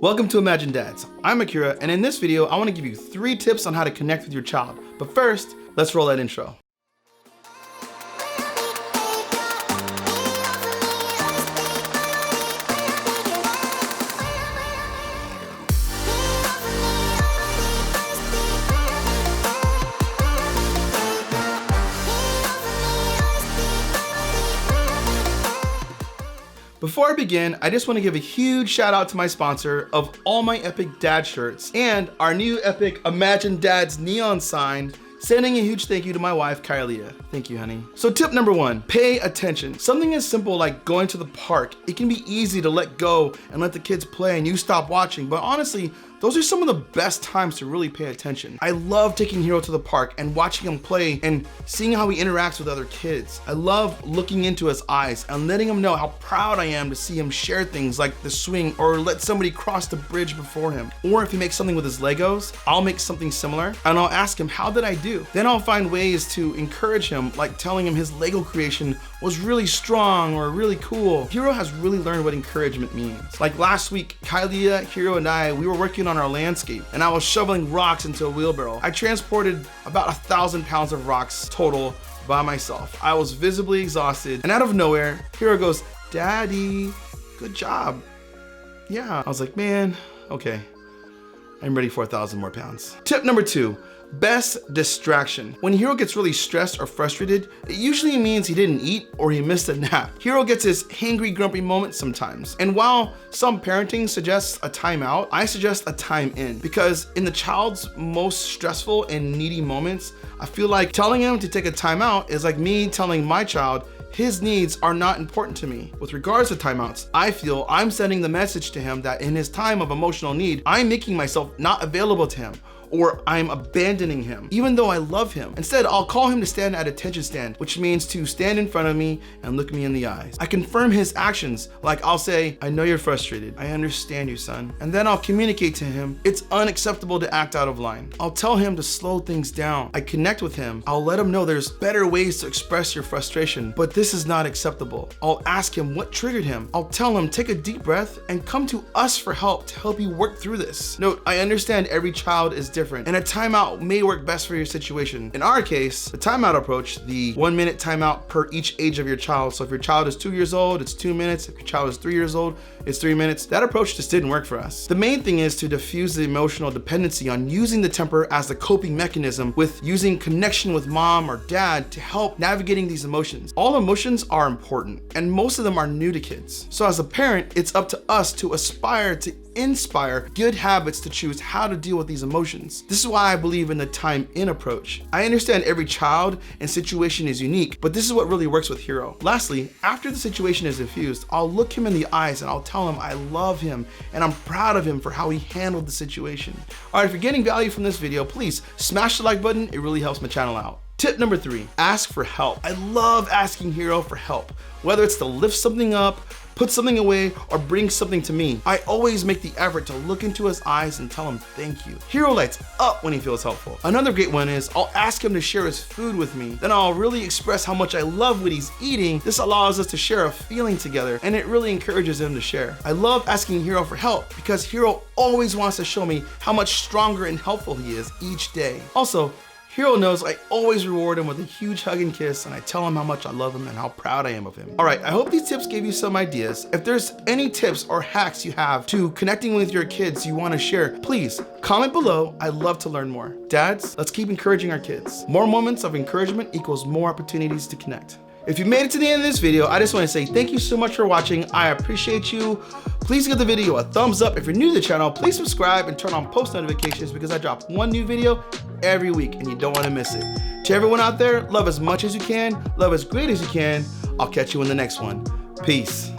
Welcome to Imagine Dads. I'm Akira, and in this video, I want to give you 3 tips on how to connect with your child. But first, let's roll that intro. Before I begin, I just want to give a huge shout out to my sponsor of all my Epic Dad shirts and our new Epic Imagine Dads neon sign. Sending a huge thank you to my wife, Kylia. Thank you, honey. So tip number 1, pay attention. Something as simple like going to the park. It can be easy to let go and let the kids play and you stop watching, but honestly, those are some of the best times to really pay attention. I love taking Hero to the park and watching him play and seeing how he interacts with other kids. I love looking into his eyes and letting him know how proud I am to see him share things like the swing or let somebody cross the bridge before him. Or if he makes something with his Legos, I'll make something similar and I'll ask him, how did I do? Then I'll find ways to encourage him, like telling him his Lego creation was really strong or really cool. Hero has really learned what encouragement means. Like last week, Kylia, Hero, and we were working on our landscape and I was shoveling rocks into a wheelbarrow. I transported about 1,000 pounds of rocks total by myself. I was visibly exhausted and out of nowhere, Hero goes, "Daddy, good job." Yeah, I was like, man, okay. I'm ready for 1,000 more pounds. Tip number 2. Best distraction. When Hero gets really stressed or frustrated, it usually means he didn't eat or he missed a nap. Hero gets his hangry, grumpy moment sometimes. And while some parenting suggests a timeout, I suggest a time in. Because in the child's most stressful and needy moments, I feel like telling him to take a timeout is like me telling my child his needs are not important to me. With regards to timeouts, I feel I'm sending the message to him that in his time of emotional need, I'm making myself not available to him, or I'm abandoning him, even though I love him. Instead, I'll call him to stand at attention stand, which means to stand in front of me and look me in the eyes. I confirm his actions, like I'll say, "I know you're frustrated. I understand you, son." And then I'll communicate to him, it's unacceptable to act out of line. I'll tell him to slow things down. I connect with him. I'll let him know there's better ways to express your frustration, but this is not acceptable. I'll ask him what triggered him. I'll tell him, take a deep breath and come to us for help to help you work through this. Note, I understand every child is different, and a timeout may work best for your situation. In our case, the timeout approach, the 1-minute timeout per each age of your child. So if your child is 2 years old, it's 2 minutes. If your child is 3 years old, it's 3 minutes. That approach just didn't work for us. The main thing is to diffuse the emotional dependency on using the temper as the coping mechanism with using connection with mom or dad to help navigating these emotions. All emotions are important, and most of them are new to kids. So as a parent, it's up to us to aspire to inspire good habits to choose how to deal with these emotions. This is why I believe in the time in approach. I understand every child and situation is unique, but this is what really works with Hero. Lastly, after the situation is diffused, I'll look him in the eyes and I'll tell him I love him and I'm proud of him for how he handled the situation. All right, if you're getting value from this video, please smash the like button. It really helps my channel out. Tip number 3, ask for help. I love asking Hero for help, whether it's to lift something up, put something away, or bring something to me. I always make the effort to look into his eyes and tell him thank you. Hero lights up when he feels helpful. Another great one is I'll ask him to share his food with me. Then I'll really express how much I love what he's eating. This allows us to share a feeling together and it really encourages him to share. I love asking Hero for help because Hero always wants to show me how much stronger and helpful he is each day. Also, Hero knows I always reward him with a huge hug and kiss, and I tell him how much I love him and how proud I am of him. All right, I hope these tips gave you some ideas. If there's any tips or hacks you have to connecting with your kids you want to share, please comment below. I'd love to learn more. Dads, let's keep encouraging our kids. More moments of encouragement equals more opportunities to connect. If you made it to the end of this video, I just want to say thank you so much for watching. I appreciate you. Please give the video a thumbs up. If you're new to the channel, please subscribe and turn on post notifications because I drop one new video every week and you don't want to miss it. To everyone out there, love as much as you can, love as great as you can. I'll catch you in the next one. Peace.